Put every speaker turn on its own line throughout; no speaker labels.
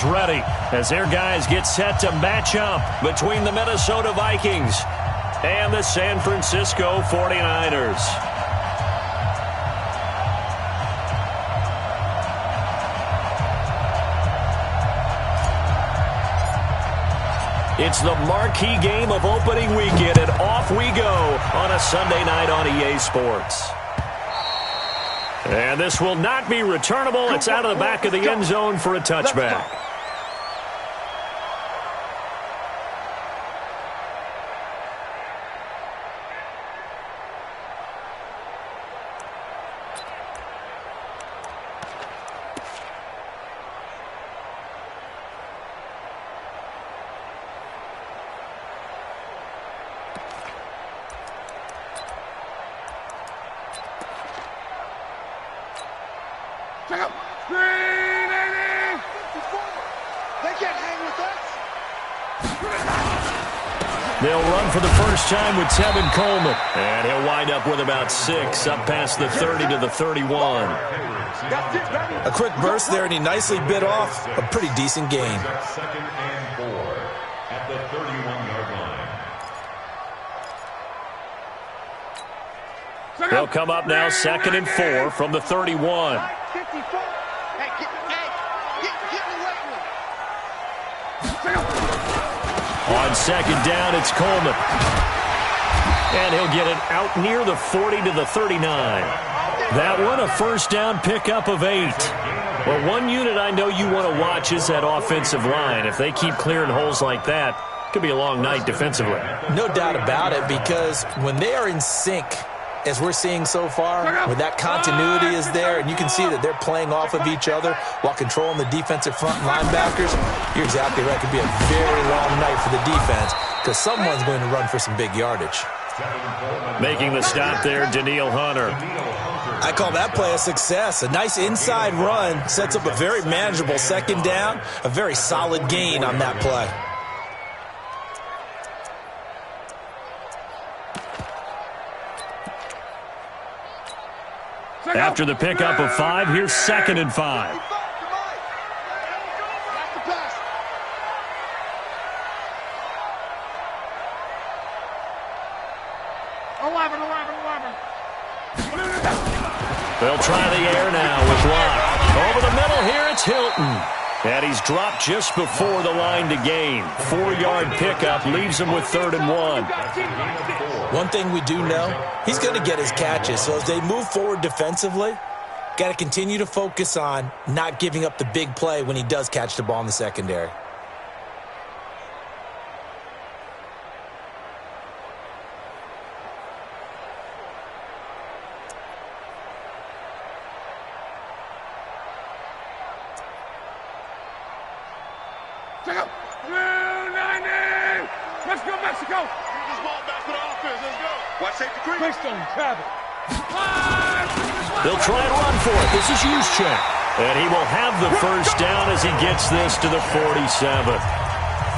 Ready as their guys get set to match up between the Minnesota Vikings and the San Francisco 49ers. It's the marquee game of opening weekend, and off we go on a Sunday night on EA Sports. And this will not be returnable. It's out of the back of the end zone for a touchback. They'll run for the first time with Tevin Coleman. And he'll wind up with about 6, up past the 30 to the 31.
A quick burst there, and he nicely bit off a pretty decent gain.
Second and 4 at the 31-yard line.
They'll come up now 2nd and 4 from the 31. On 2nd down, it's Coleman. And he'll get it out near the 40 to the 39. That one, a first down pickup of 8. Well, one unit I know you want to watch is that offensive line. If they keep clearing holes like that, it could be a long night defensively.
No doubt about it, because when they are in sync, as we're seeing so far, where that continuity is there, and you can see that they're playing off of each other while controlling the defensive front linebackers, you're exactly right. It could be a very long night for the defense because someone's going to run for some big yardage.
Making the stop there, Danielle Hunter.
I call that play a success. A nice inside run sets up a very manageable 2nd down, a very solid gain on that play.
After the pickup of 5, here's 2nd and 5. They'll try the air now with Locke. Over the middle here, it's Hilton. And he's dropped just before the line to gain. 4-yard pickup leaves him with 3rd and 1.
One thing we do know, he's going to get his catches. So as they move forward defensively, got to continue to focus on not giving up the big play when he does catch the ball in the secondary.
Let's go, Mexico! Bring this ball back to the offense. Let's go. Watch safety creep. Quickstone, Travis.
They'll try and run for it. This is Juszczyk. And he will have the first down as he gets this to the 47th.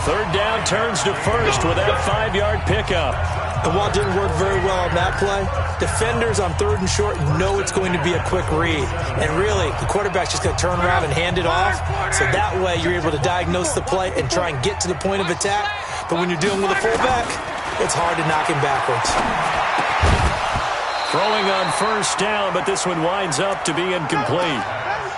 3rd down turns to 1st with that 5-yard pickup.
And while it didn't work very well on that play, defenders on 3rd and short know it's going to be a quick read. And really, the quarterback's just going to turn around and hand it off. So that way, you're able to diagnose the play and try and get to the point of attack. But when you're dealing with a fullback, it's hard to knock him backwards.
Throwing on 1st down, but this one winds up to be incomplete.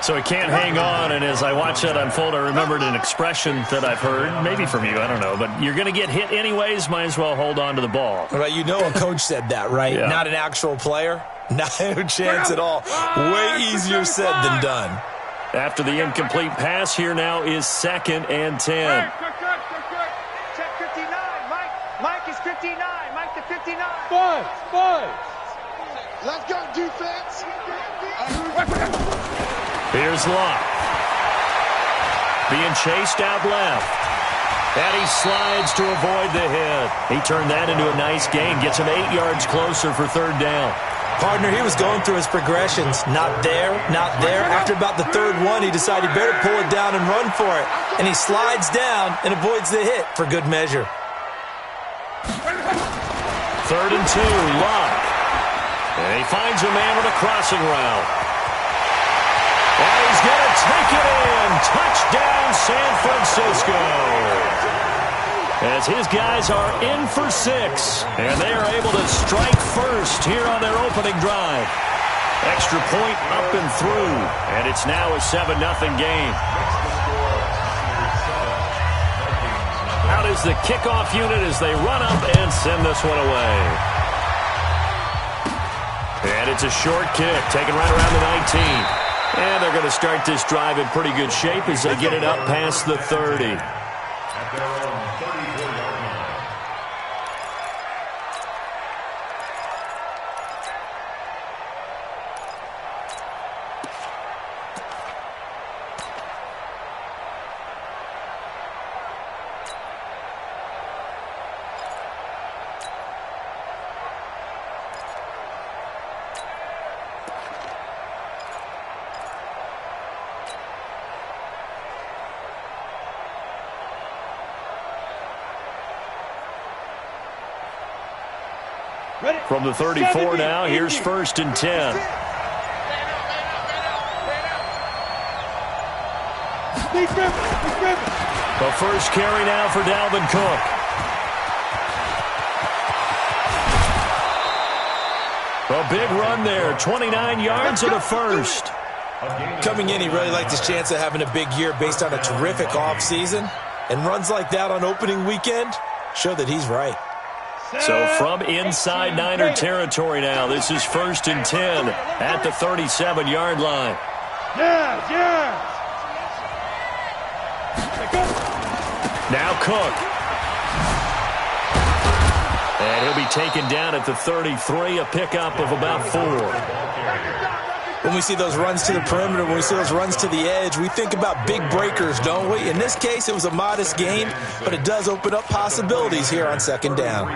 So he can't hang on, and as I watch that unfold, I remembered an expression that I've heard, maybe from you, I don't know, but you're going to get hit anyways, might as well hold on to the ball.
Well, you know a coach said that, right?
Yeah.
Not an actual player. No chance at all. Way easier said than done.
After the incomplete pass, here now is 2nd and 10.
Check 59. Mike is 59. Mike to 59.
Five.
Let's go, defense.
Here's Locke. Being chased out left. And he slides to avoid the hit. He turned that into a nice gain. Gets him 8 yards closer for 3rd down.
Partner, he was going through his progressions. Not there, not there. After about the 3rd one, he decided he better pull it down and run for it. And he slides down and avoids the hit for good measure.
3rd and 2, Locke. And he finds a man with a crossing route. And he's going to take it in. Touchdown, San Francisco. As his guys are in for 6, and they are able to strike first here on their opening drive. Extra point up and through, and it's now a 7-0 game. Out is the kickoff unit as they run up and send this one away. And it's a short kick, taken right around the 19. And they're going to start this drive in pretty good shape as they get it up past the 30. From the 34 now, here's 1st and 10. The first carry now for Dalvin Cook. A big run there, 29 yards and a first.
Coming in, he really liked his chance of having a big year based on a terrific offseason. And runs like that on opening weekend show that he's right.
So from inside Niner territory now, this is 1st and 10 at the 37-yard line. Now Cook. And he'll be taken down at the 33, a pickup of about 4.
When we see those runs to the perimeter, when we see those runs to the edge, we think about big breakers, don't we? In this case, it was a modest gain, but it does open up possibilities here on 2nd down.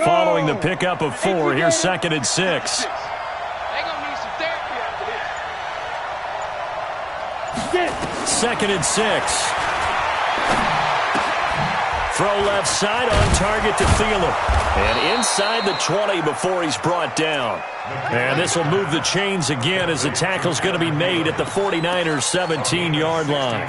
Following the pickup of 4, here's 2nd and 6.
They're going to need some therapy after this.
2nd and 6. Throw left side on target to Thielen. And inside the 20 before he's brought down. And this will move the chains again as the tackle's going to be made at the 49ers' 17-yard line.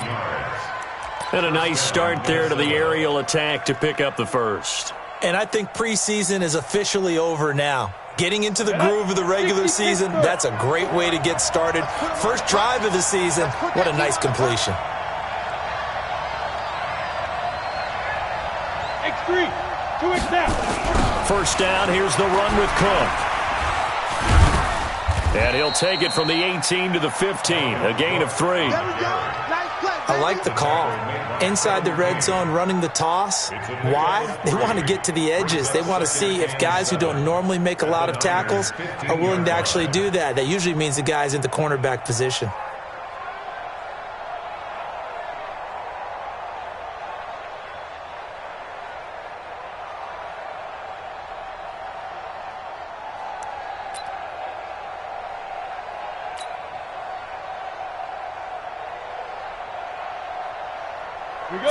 And a nice start there to the aerial attack to pick up the first.
And I think preseason is officially over now. Getting into the groove of the regular season, that's a great way to get started. First drive of the season, what a nice completion.
X3, 2X now.
First down, here's the run with Cook. And he'll take it from the 18 to the 15, a gain of 3.
I like the call. Inside the red zone, running the toss. Why? They want to get to the edges. They want to see if guys who don't normally make a lot of tackles are willing to actually do that. That usually means the guy's in the cornerback position.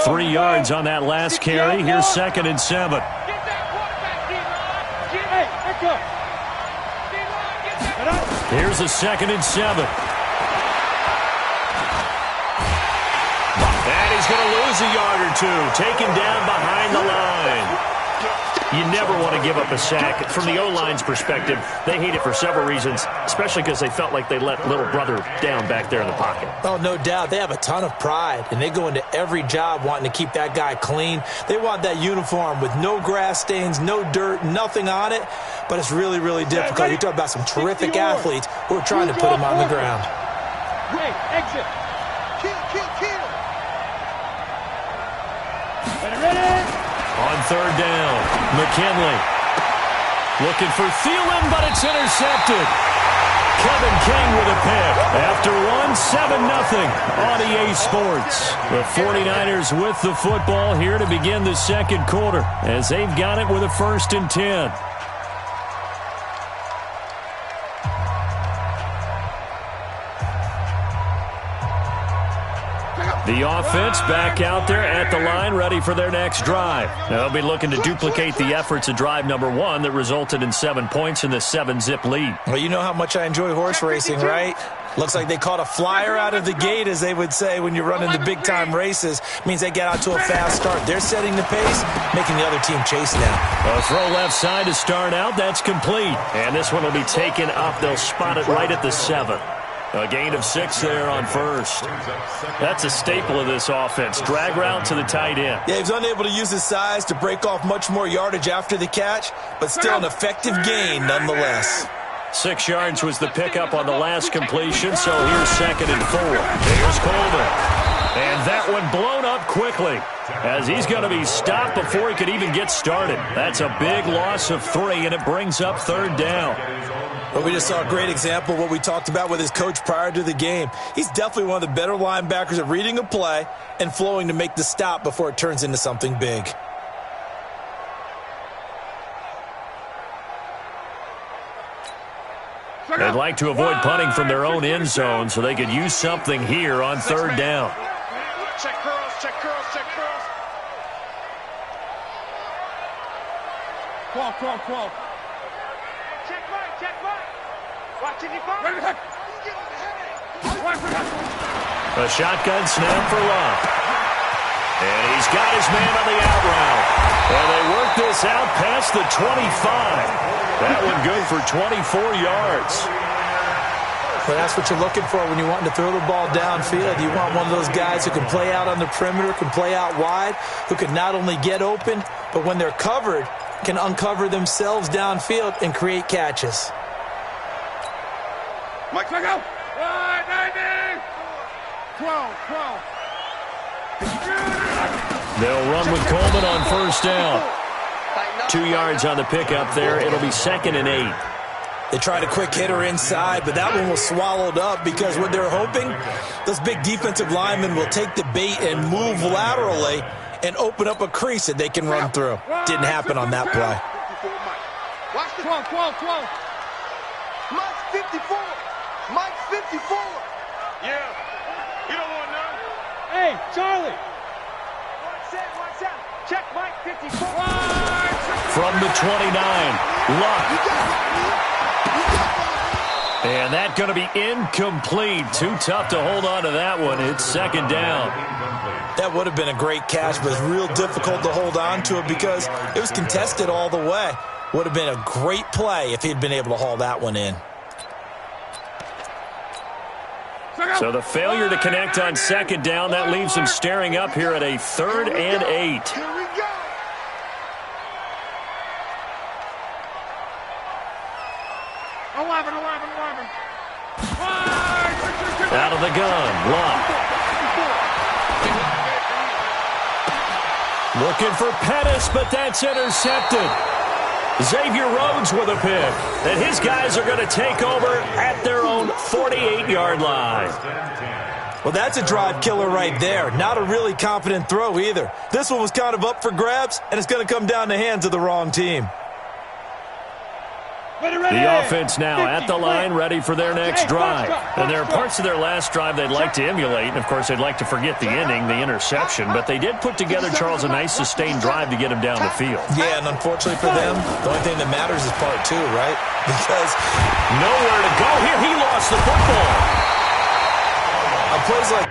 Three yards on that last carry. Here's 2nd and 7.
Get that quarterback, D-line. Hey, back up. D-line, get that.
Here's a 2nd and 7. And he's going to lose a yard or two. Taken down behind the line. You never want to give up a sack. From the O-line's perspective, they hate it for several reasons, especially because they felt like they let little brother down back there in the pocket.
Oh, no doubt. They have a ton of pride, and they go into every job wanting to keep that guy clean. They want that uniform with no grass stains, no dirt, nothing on it, but it's really, really difficult. You're talking about some terrific athletes who are trying to put him on the ground.
Wait, exit. Kill. Ready?
On 3rd down, McKinley looking for Thielen, but it's intercepted. Kevin King with a pick. After one, 7-0 on EA Sports. The 49ers with the football here to begin the second quarter as they've got it with a 1st and 10. The offense back out there at the line, ready for their next drive. They'll be looking to duplicate the efforts of drive number 1 that resulted in 7 points in the 7-zip lead.
Well, you know how much I enjoy horse racing, right? Looks like they caught a flyer out of the gate, as they would say when you're running the big-time races. Means they get out to a fast start. They're setting the pace, making the other team chase now.
A throw left side to start out. That's complete. And this one will be taken up. They'll spot it right at the 7. A gain of 6 there on first. That's a staple of this offense. Drag route to the tight end.
Yeah, he's unable to use his size to break off much more yardage after the catch, but still an effective gain nonetheless.
6 yards was the pickup on the last completion, so here's 2nd and 4. Here's Coleman. And that one blown up quickly, as he's going to be stopped before he could even get started. That's a big loss of 3, and it brings up 3rd down.
Well, we just saw a great example of what we talked about with his coach prior to the game. He's definitely one of the better linebackers at reading a play and flowing to make the stop before it turns into something big.
They'd like to avoid punting from their own end zone so they could use something here on 3rd down.
Check curls, check curls, check curls.
12. Check right. Watch it,
A shotgun snap for Love. And he's got his man on the out route. And they work this out past the 25. That one good for 24 yards.
Well, that's what you're looking for when you're wanting to throw the ball downfield. You want one of those guys who can play out on the perimeter, can play out wide, who can not only get open, but when they're covered, can uncover themselves downfield and create catches.
Mike, check out.
12.
They'll run with Coleman on 1st down. 2 yards on the pickup there. It'll be 2nd and 8.
They tried a quick hitter inside, but that one was swallowed up because what they're hoping, those big defensive linemen will take the bait and move laterally and open up a crease that they can run through. Didn't happen on that play.
Watch the 12. Mike 54. Mike 54. Yeah. You don't want none.
Hey, Charlie.
Watch out. Check Mike 54.
From the 29, Luck. And that's going to be incomplete. Too tough to hold on to that one. It's 2nd down.
That would have been a great catch, but it's real difficult to hold on to it because it was contested all the way. Would have been a great play if he'd been able to haul that one in.
So the failure to connect on 2nd down, that leaves him staring up here at a 3rd and 8.
Here we go.
Out of the gun, Luck. Looking for Pettis, but that's intercepted. Xavier Rhodes with a pick. And his guys are going to take over at their own 48-yard line.
Well, that's a drive killer right there. Not a really confident throw either. This one was kind of up for grabs, and it's going to come down the hands of the wrong team.
The offense now at the line, ready for their next drive. And there are parts of their last drive they'd like to emulate. And, of course, they'd like to forget the ending, the interception. But they did put together, Charles, a nice sustained drive to get him down the field.
Yeah, and unfortunately for them, the only thing that matters is part 2, right? Because
nowhere to go here. He lost the football.
On plays like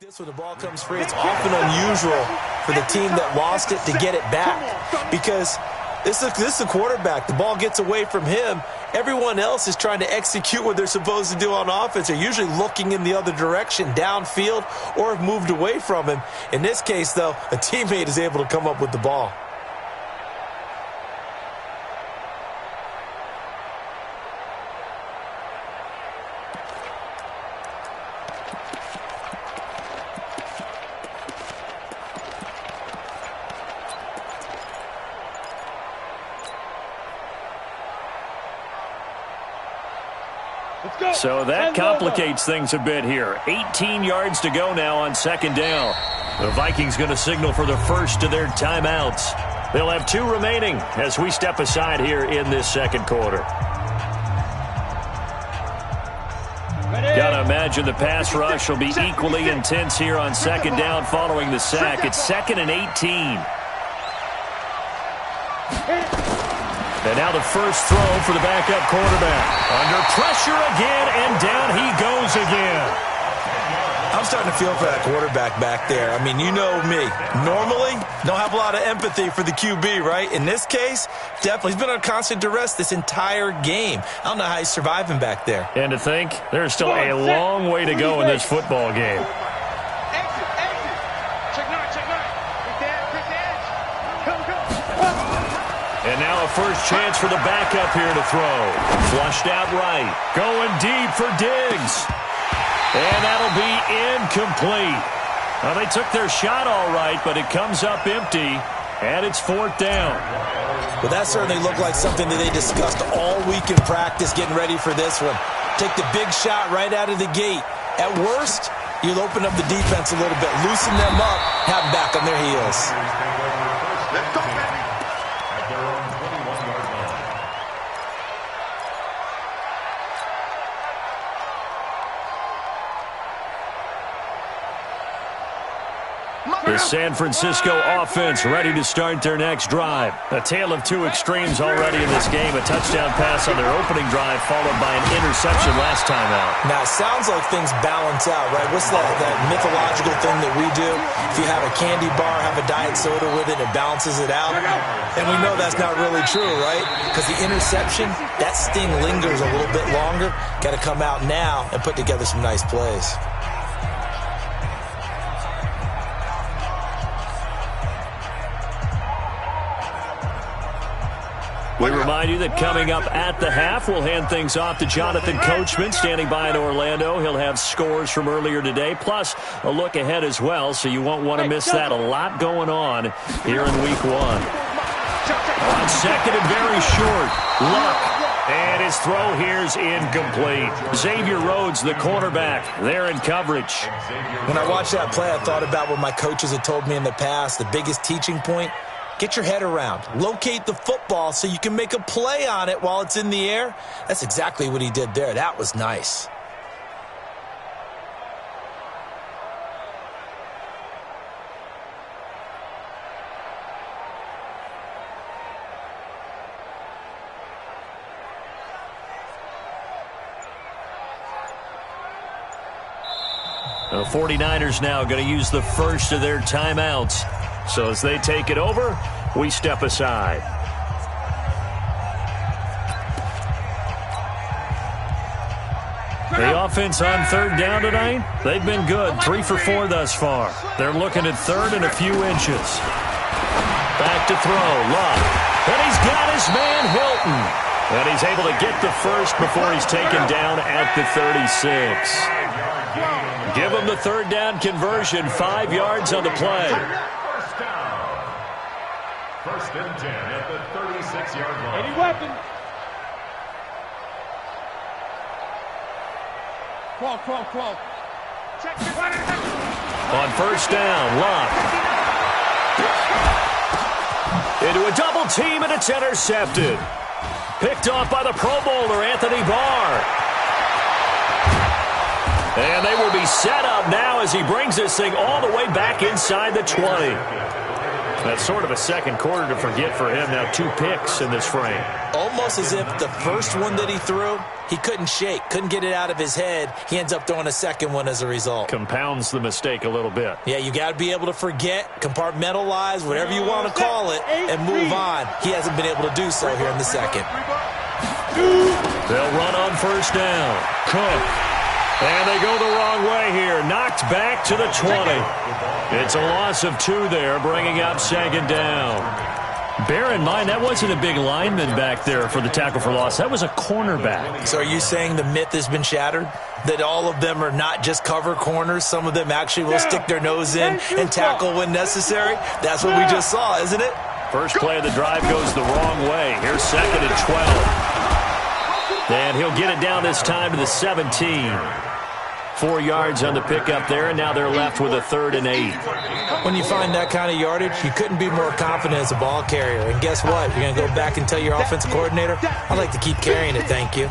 This when the ball comes free, it's often unusual for the team that lost it to get it back because this is a quarterback. The ball gets away from him. Everyone else is trying to execute what they're supposed to do on offense. They're usually looking in the other direction, downfield, or have moved away from him. In this case, though, a teammate is able to come up with the ball.
So that complicates things a bit here. 18 yards to go now on second down. The Vikings going to signal for the first of their timeouts. They'll have 2 remaining as we step aside here in this second quarter. Got to imagine the pass rush will be equally intense here on second down following the sack. It's 2nd and 18. And now the first throw for the backup quarterback. Under pressure again, and down he goes again.
I'm starting to feel for that quarterback back there. I mean, you know me. Normally, don't have a lot of empathy for the QB, right? In this case, definitely. He's been on constant duress this entire game. I don't know how he's surviving back there.
And to think, there's still a long way to go in this football game. And now a first chance for the backup here to throw. Flushed out right. Going deep for Diggs. And that'll be incomplete. Well, they took their shot all right, but it comes up empty, and it's 4th down.
Well, that certainly looked like something that they discussed all week in practice getting ready for this one. Take the big shot right out of the gate. At worst, you'll open up the defense a little bit, loosen them up, have them back on their heels.
Let's go, baby.
The San Francisco offense ready to start their next drive. A tale of 2 extremes already in this game. A touchdown pass on their opening drive followed by an interception last time out.
Now, it sounds like things balance out, right? What's that mythological thing that we do? If you have a candy bar, have a diet soda with it, it balances it out. And we know that's not really true, right? Because the interception, that sting lingers a little bit longer. Got to come out now and put together some nice plays.
We remind you that coming up at the half, we'll hand things off to Jonathan Coachman, standing by in Orlando. He'll have scores from earlier today, plus a look ahead as well, so you won't want to miss that. A lot going on here in Week 1. On second and very short, Luck. And his throw here's incomplete. Xavier Rhodes, the cornerback, there in coverage.
When I watched that play, I thought about what my coaches had told me in the past. The biggest teaching point, get your head around. Locate the football so you can make a play on it while it's in the air. That's exactly what he did there. That was nice.
The 49ers now going to use the first of their timeouts. So as they take it over, we step aside. The offense on third down tonight, they've been good. 3 for 4 thus far. They're looking at third and a few inches. Back to throw, Love. And he's got his man Hilton. And he's able to get the first before he's taken down at the 36. Give him the third down conversion, 5 yards on the play.
First and 10 at the 36-yard line.
Any weapon. Crawl.
On first down, Love. Into a double team, and it's intercepted. Picked off by the Pro Bowler, Anthony Barr. And they will be set up now as he brings this thing all the way back inside the 20. That's sort of a second quarter to forget for him. Now 2 picks in this frame.
Almost as if the first one that he threw, he couldn't shake, couldn't get it out of his head. He ends up throwing a second one as a result.
Compounds the mistake a little bit.
Yeah, you got to be able to forget, compartmentalize, whatever you want to call it, and move on. He hasn't been able to do so here in the second.
They'll run on first down. Cook. And they go the wrong way here. Knocked back to the 20. It's a loss of 2 there, bringing up second down. Bear in mind, that wasn't a big lineman back there for the tackle for loss. That was a cornerback.
So are you saying the myth has been shattered? That all of them are not just cover corners? Some of them actually will stick their nose in and tackle when necessary? That's what we just saw, isn't it?
First play of the drive goes the wrong way. Here's second and 12. And he'll get it down this time to the 17. 4 yards on the pickup there, and now they're left with a 3rd and 8.
When you find that kind of yardage, you couldn't be more confident as a ball carrier. And guess what? You're going to go back and tell your offensive coordinator, I'd like to keep carrying it, thank you.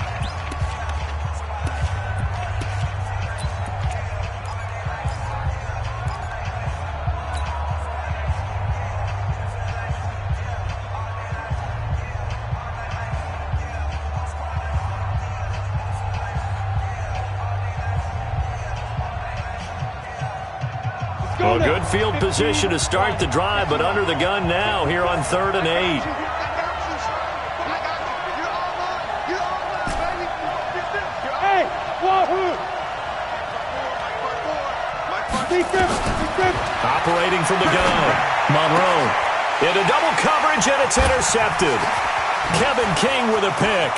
Well, good field position to start the drive, but under the gun now here on 3rd and 8.
Hey, wahoo!
Operating from the gun. Monroe into double coverage, and it's intercepted. Kevin King with a pick.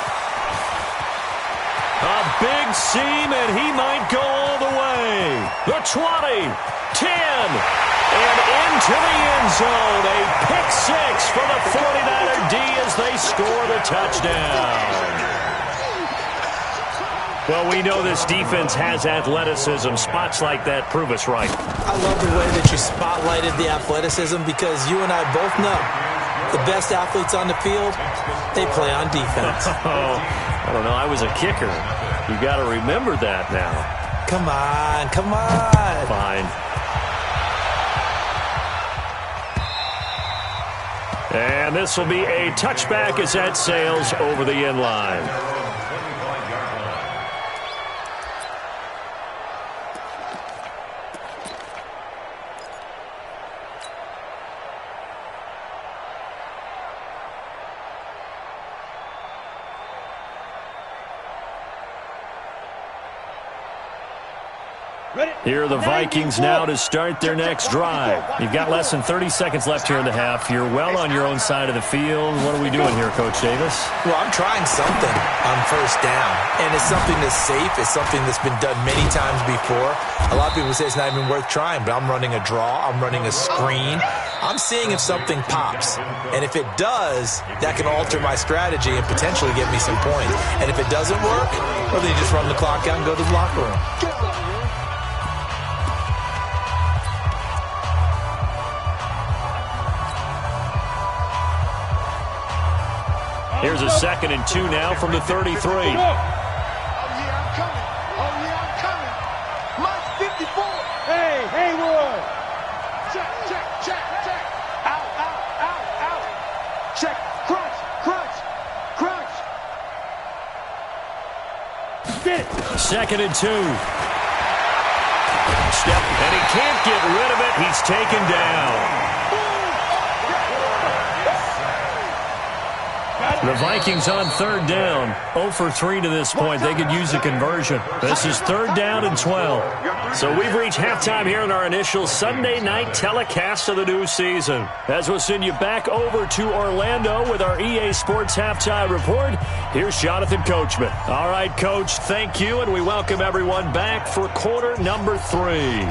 A big seam, and he might go all the way. The 20, 10, and into the end zone. A pick 6 for the 49er D as they score the touchdown. Well, we know this defense has athleticism. Spots like that prove us right.
I love the way that you spotlighted the athleticism because you and I both know the best athletes on the field, they play on defense.
I don't know. I was a kicker. You got to remember that now.
Come on, come on.
Fine. And this will be a touchback as that sails over the end line. Here are the Vikings now to start their next drive. You've got less than 30 seconds left here in the half. You're well on your own side of the field. What are we doing here, Coach Davis?
Well, I'm trying something on first down, and it's something that's safe. It's something that's been done many times before. A lot of people say it's not even worth trying, but I'm running a draw. I'm running a screen. I'm seeing if something pops, and if it does, that can alter my strategy and potentially get me some points. And if it doesn't work, well, then you just run the clock out and go to the locker room.
Here's a 2nd and 2 now from the 33.
Oh, yeah, I'm coming. Oh, yeah, I'm coming. Mike 54.
Hey, Haywood!
Check, check, check, check. Out, out, out, out. Check. Crunch, crunch, crunch.
Get it!
2nd and 2. Step, and he can't get rid of it. He's taken down. The Vikings on 3rd down. 0 for 3 to this point. They could use a conversion. This is 3rd down and 12. So we've reached halftime here in our initial Sunday night telecast of the new season. As we'll send you back over to Orlando with our EA Sports Halftime Report, here's Jonathan Coachman. All right, Coach, thank you, and we welcome everyone back for quarter number 3.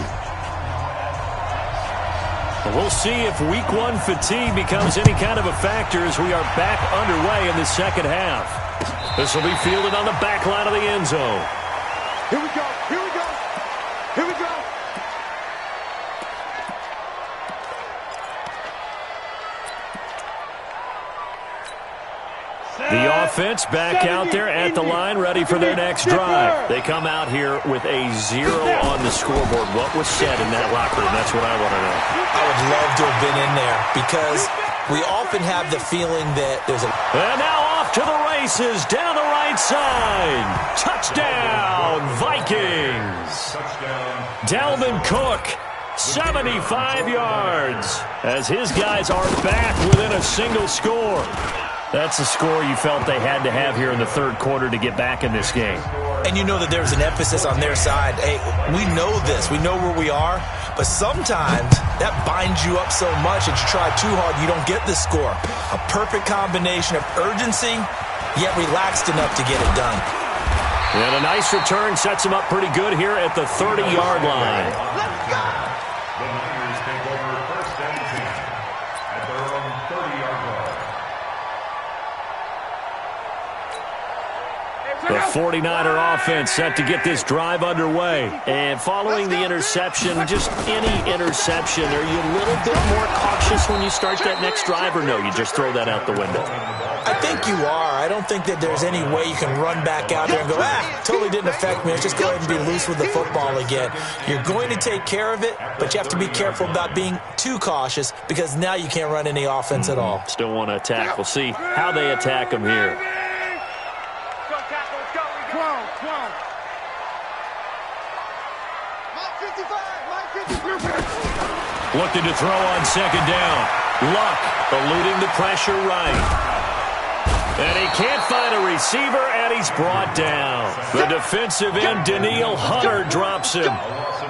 We'll see if week 1 fatigue becomes any kind of a factor as we are back underway in the second half. This will be fielded on the back line of the end zone.
Here we go, here we go, here we go.
The offense back out there at the line, ready for their next drive. They come out here with a 0 on the scoreboard. What was said in that locker room? That's what I want to know.
I would love to have been in there because we often have the feeling that there's a...
And now off to the races, down the right side. Touchdown, Vikings. Dalvin Cook, 75 yards, as his guys are back within a single score. That's a score you felt they had to have here in the third quarter to get back in this game.
And you know that there's an emphasis on their side. Hey, we know this. We know where we are. But sometimes that binds you up so much that you try too hard, you don't get the score. A perfect combination of urgency, yet relaxed enough to get it done.
And a nice return sets him up pretty good here at the 30-yard line.
Let's go!
The Niners take over first and 10 at their own 30-yard line.
The 49er offense set to get this drive underway. And following the interception, just any interception, are you a little bit more cautious when you start that next drive, or no, you just throw that out the window?
I think you are. I don't think that there's any way you can run back out there and go, totally didn't affect me. Let's just go ahead and be loose with the football again. You're going to take care of it, but you have to be careful about being too cautious because now you can't run any offense at all.
Still want to attack. We'll see how they attack him here. Looking to throw on second down. Luck eluding the pressure right. And he can't find a receiver, and he's brought down. The defensive end, Danielle Hunter, drops him.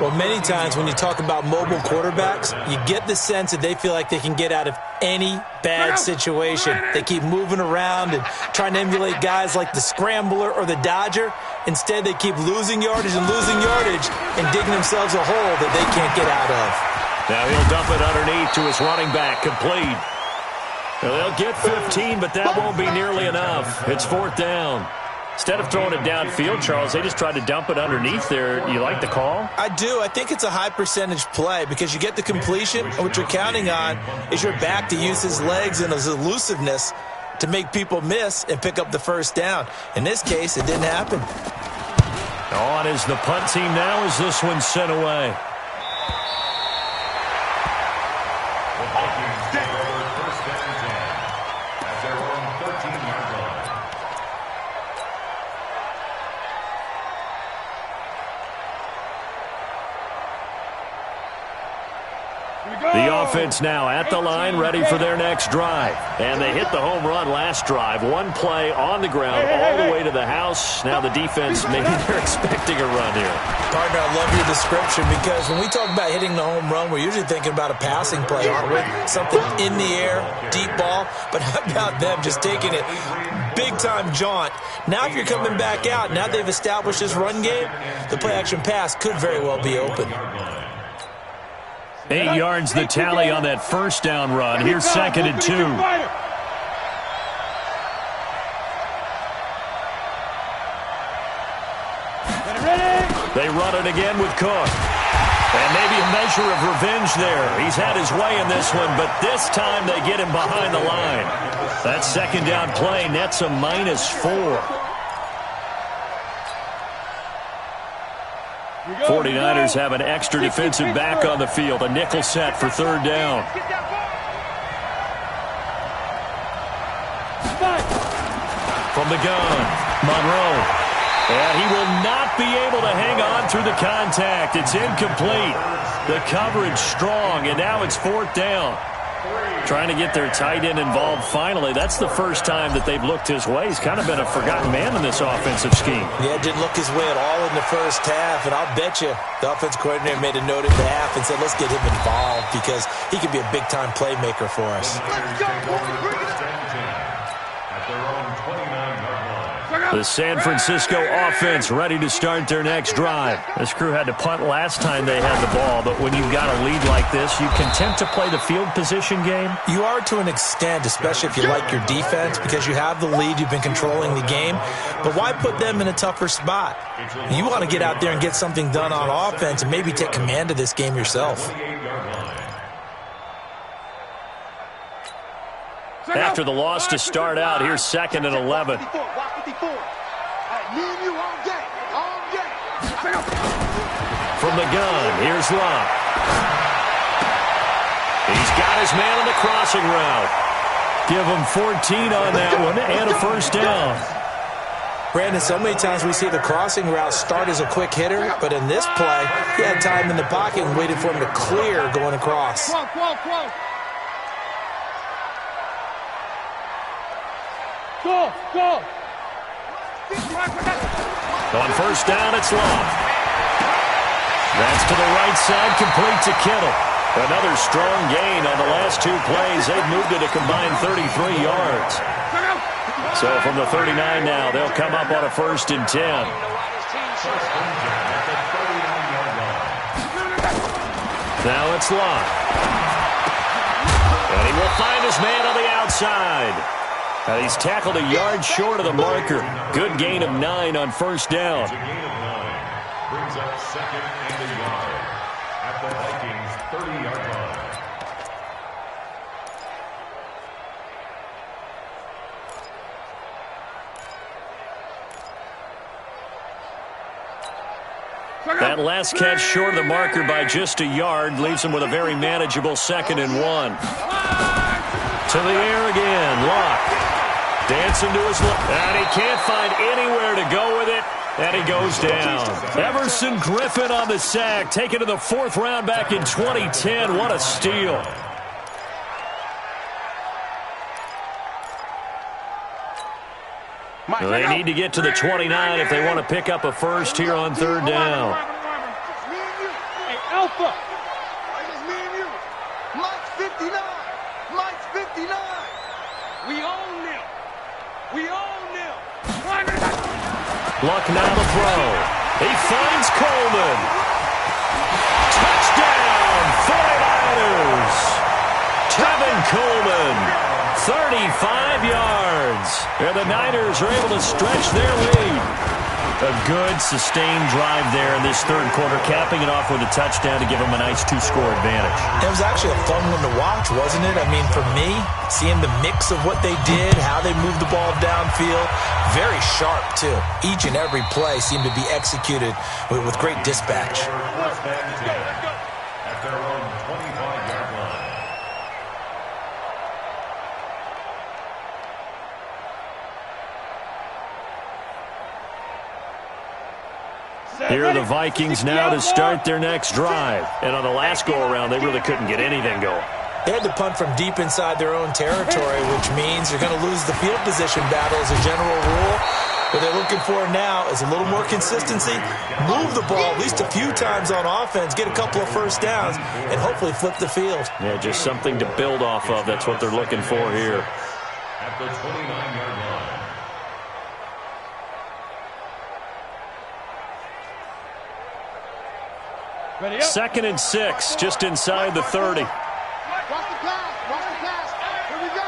Well, many times when you talk about mobile quarterbacks, you get the sense that they feel like they can get out of any bad situation. They keep moving around and trying to emulate guys like the Scrambler or the Dodger. Instead, they keep losing yardage and digging themselves a hole that they can't get out of.
Now he'll dump it underneath to his running back, complete. Well, they'll get 15, but that won't be nearly enough. It's fourth down. Instead of throwing it downfield, Charles, they just tried to dump it underneath there. You like the call?
I do. I think it's a high percentage play because you get the completion, and what you're counting on is your back to use his legs and his elusiveness to make people miss and pick up the first down. In this case, it didn't happen.
On is the punt team now as this one's sent away.
The Vikings take over first and 10 at their own 13-yard line.
The offense now at the line, ready for their next drive. And they hit the home run last drive. One play on the ground all the way to the house. Now the defense, maybe they're expecting a run here.
Partner, I love your description because when we talk about hitting the home run, we're usually thinking about a passing play, aren't we? Something in the air, deep ball. But how about them just taking it big-time jaunt? Now if you're coming back out, now they've established this run game, the play-action pass could very well be open.
8 yards the tally on that first down run. Here's second and 2. They run it again with Cook. And maybe a measure of revenge there. He's had his way in this one, but this time they get him behind the line. That second down play nets a -4. 49ers have an extra defensive back on the field. A nickel set for third down. From the gun, Monroe. And he will not be able to hang on through the contact. It's incomplete. The coverage strong, and now it's fourth down. Trying to get their tight end involved finally. That's the first time that they've looked his way. He's kind of been a forgotten man in this offensive scheme.
Yeah, it didn't look his way at all in the first half, and I'll bet you the offense coordinator made a note at the half and said, let's get him involved because he could be a big-time playmaker for us.
Let's go, boys.
At their own 29-yard line.
The San Francisco offense ready to start their next drive. This crew had to punt last time they had the ball, but when you've got a lead like this, you content to play the field position game?
You are to an extent, especially if you like your defense, because you have the lead, you've been controlling the game. But why put them in a tougher spot? You want to get out there and get something done on offense and maybe take command of this game yourself.
after the loss to start out. Here's 2nd and 11.
Me and you all day. All day.
From the gun, here's Locke. He's got his man on the crossing route. Give him 14 on that one and a first down.
Brandon, so many times we see the crossing route start as a quick hitter, but in this play, he had time in the pocket and waited for him to clear going across.
Go!
On first down, it's Locke. That's to the right side, complete to Kittle. Another strong gain on the last 2 plays. They've moved it a combined 33 yards. So from the 39 now, they'll come up on a 1st and 10. Now it's Locke. And he will find his man on the outside. And he's tackled a yard short of the marker. Good gain of 9 on first down.
A gain of 9 brings up 2nd and a yard at the Vikings' 30-yard line.
That last catch short of the marker by just a yard leaves him with a very manageable 2nd and 1. To the air again, Locke. Dancing to his left, and he can't find anywhere to go with it, and he goes down. Everson Griffin on the sack, taken to the 4th round back in 2010. What a steal. They need to get to the 29 if they want to pick up a first here on 3rd down.
Hey, Alpha!
It's me and you. Mike's 59. Mike's 59.
We own them! We own them!
Luck now to throw. He finds Coleman. Touchdown, 49ers. Tevin Coleman, 35 yards. And the Niners are able to stretch their lead. A good, sustained drive there in this 3rd quarter, capping it off with a touchdown to give them a nice 2-score advantage.
It was actually a fun one to watch, wasn't it? I mean, for me, seeing the mix of what they did, how they moved the ball downfield, very sharp, too. Each and every play seemed to be executed with great dispatch.
First and 10 at their own 25-yard line.
Here are the Vikings now to start their next drive. And on the last go-around, they really couldn't get anything going.
They had to punt from deep inside their own territory, which means you're going to lose the field position battle as a general rule. What they're looking for now is a little more consistency, move the ball at least a few times on offense, get a couple of first downs, and hopefully flip the field.
Yeah, just something to build off of. That's what they're looking for here.
At the 29-yard line.
2nd and 6, just inside the 30.
Watch the pass. Watch the pass. Here we go.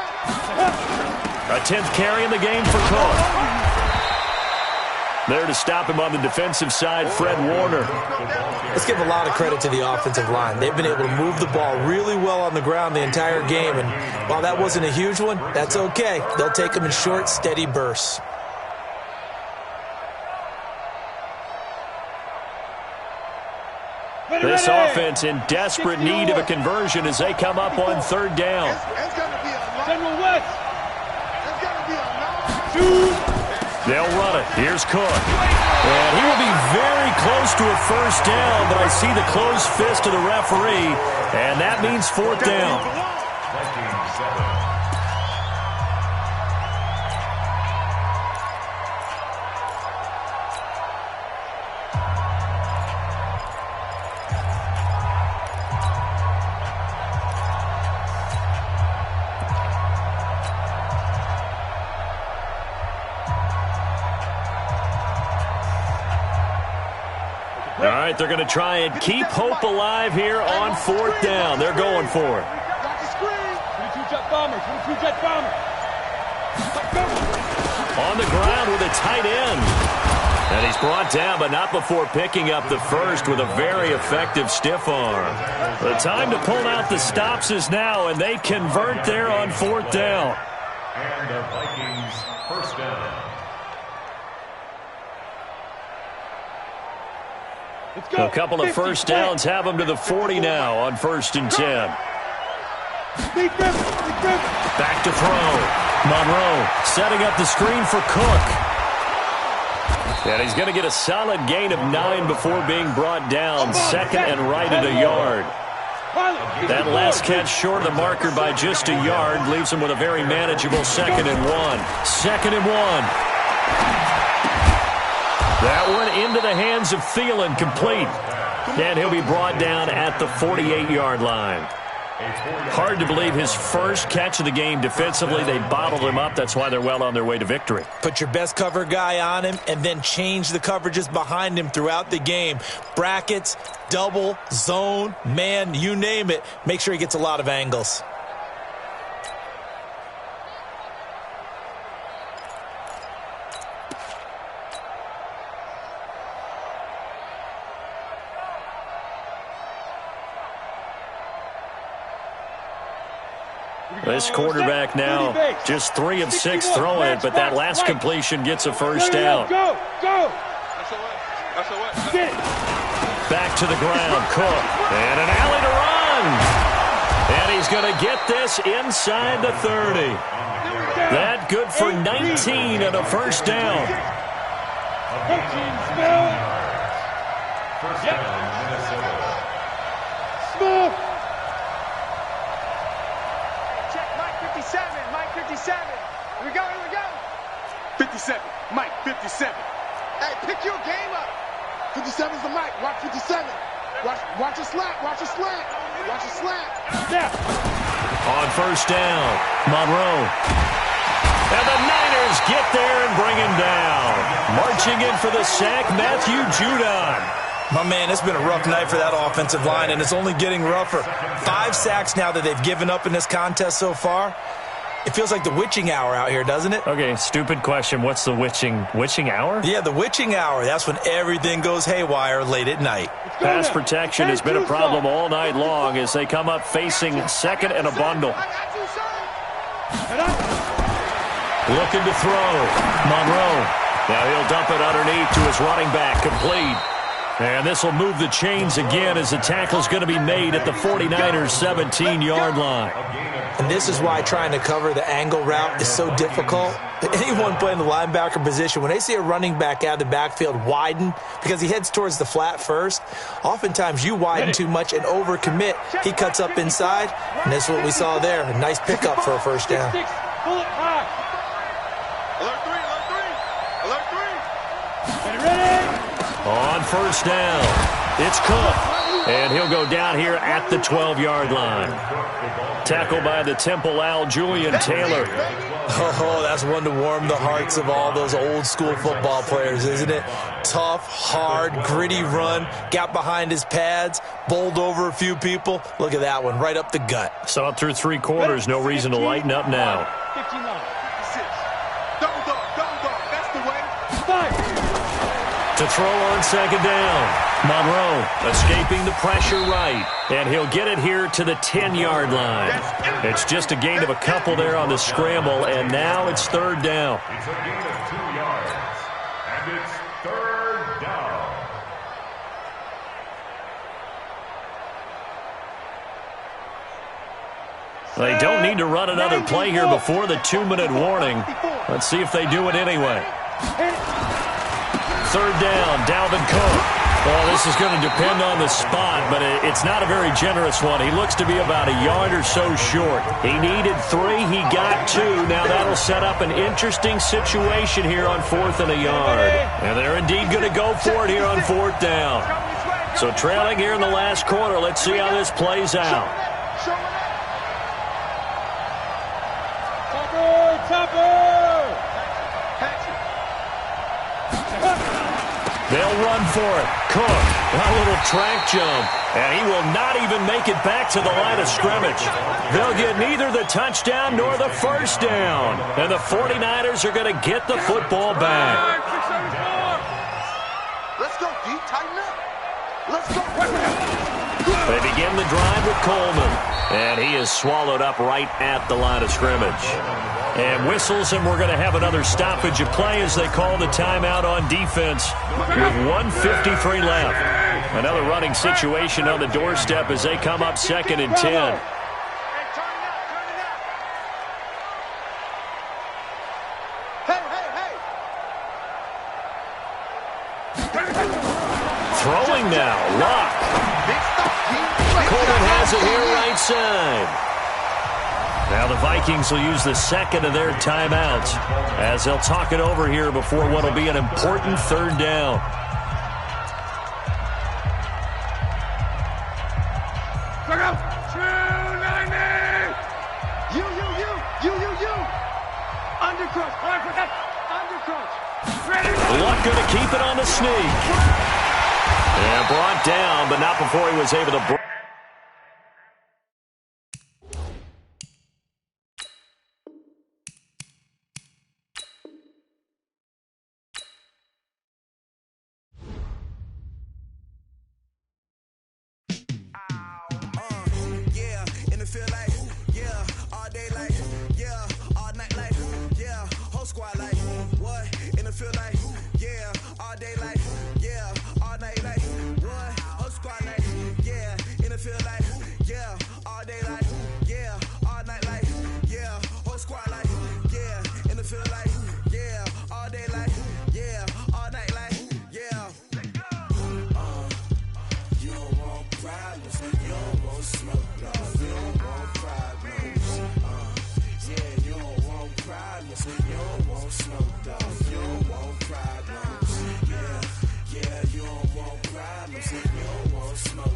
A 10th carry in the game for Cook. There to stop him on the defensive side, Fred Warner.
Let's give a lot of credit to the offensive line. They've been able to move the ball really well on the ground the entire game, and while that wasn't a huge one, that's okay. They'll take them in short, steady bursts.
This offense in desperate need of a conversion as they come up on 3rd down.
It's going to be a long.
General West!
It's going to be a long.
They'll run it. Here's Cook. And he will be very close to a first down, but I see the closed fist of the referee, and that means 4th down.
Vikings 7.
All right, they're going to try and keep hope alive here on 4th down. They're going for it.
Got the screen.
22 jet bombers. 22 jet bombers.
On the ground with a tight end. And he's brought down, but not before picking up the first with a very effective stiff arm. The time to pull out the stops is now, and they convert there on 4th down.
And the Vikings first down.
Let's go.
A couple of first downs have them to the 40 now on 1st and 10. Back to throw. Monroe setting up the screen for Cook. And he's going to get a solid gain of 9 before being brought down. 2nd and right at a yard. That last catch short of the marker by just a yard leaves him with a very manageable 2nd and 1. 2nd and 1. That one into the hands of Thielen, complete. And he'll be brought down at the 48-yard line. Hard to believe his first catch of the game defensively. They bottled him up. That's why they're well on their way to victory.
Put your best cover guy on him and then change the coverages behind him throughout the game. Brackets, double, zone, man, you name it. Make sure he gets a lot of angles.
This quarterback now just 3 of 6 throwing it, but that last completion gets a first down.
Go!
Back to the ground, Cook. And an alley to run. And he's going to get this inside the 30. That good for 19 and a first down.
First down, Minnesota.
Smooth!
Check, Mike 57, Mike 57. Here we go.
57, Mike, 57.
Hey, pick your game up. 57's the mic. Watch 57. Watch a slant. Watch a slant. Watch a slant.
Snap.
On first down, Monroe. And the Niners get there and bring him down. Marching in for the sack, Matthew Judon.
My man, it's been a rough night for that offensive line, and it's only getting rougher. 5 sacks now that they've given up in this contest so far. It feels like the witching hour out here, doesn't it?
Okay, stupid question. What's the witching hour?
Yeah, the witching hour. That's when everything goes haywire late at night.
Pass protection has been a problem all night long as they come up facing 2nd and a bundle. Looking to throw. Monroe. Now he'll dump it underneath to his running back. Complete. And this will move the chains again as the tackle's going to be made at the 49ers' 17-yard line.
And this is why trying to cover the angle route is so difficult. Anyone playing the linebacker position, when they see a running back out of the backfield widen because he heads towards the flat first, oftentimes you widen too much and overcommit. He cuts up inside, and that's what we saw there. A nice pickup for a first down.
Bullet high.
Alert 3.
Ready, ready.
On first down, it's Cook. And he'll go down here at the 12-yard line. Tackled by the Temple Owl, Julian Taylor.
Oh, that's one to warm the hearts of all those old-school football players, isn't it? Tough, hard, gritty run. Got behind his pads, bowled over a few people. Look at that one, right up the gut.
So up through 3 quarters, no reason to lighten up now.
59.
56. Double dog. That's the way.
5.
To throw on 2nd down. Monroe escaping the pressure right. And he'll get it here to the 10-yard line. It's just a gain of a couple there on the scramble, and now it's 3rd down.
It's a gain of 2 yards. And it's 3rd down.
They don't need to run another play here before the 2-minute warning. Let's see if they do it anyway. 3rd down, Dalvin Cook. Well, this is going to depend on the spot, but it's not a very generous one. He looks to be about a yard or so short. He needed 3. He got 2. Now that'll set up an interesting situation here on 4th and a yard. And they're indeed going to go for it here on 4th down. So trailing here in the last quarter. Let's see how this plays out. They'll run for it. Cook, a little track jump, and he will not even make it back to the line of scrimmage. They'll get neither the touchdown nor the first down, and the 49ers are going to get the football back.
Let's go, D. Tighten up. Let's go.
They begin the drive with Coleman, and he is swallowed up right at the line of scrimmage. And whistles, and we're going to have another stoppage of play as they call the timeout on defense with 1:53 left. Another running situation on the doorstep as they come up 2nd and 10. Throwing now, Luck. Coleman has it here right side. Now the Vikings will use the 2nd of their timeouts as they'll talk it over here before what will be an important 3rd down.
Look out! 290! You. Undercrunch. Undercrunch. Ready?
Luck going to keep it on the sneak. And brought down, but not before he was able to break.
Smoke.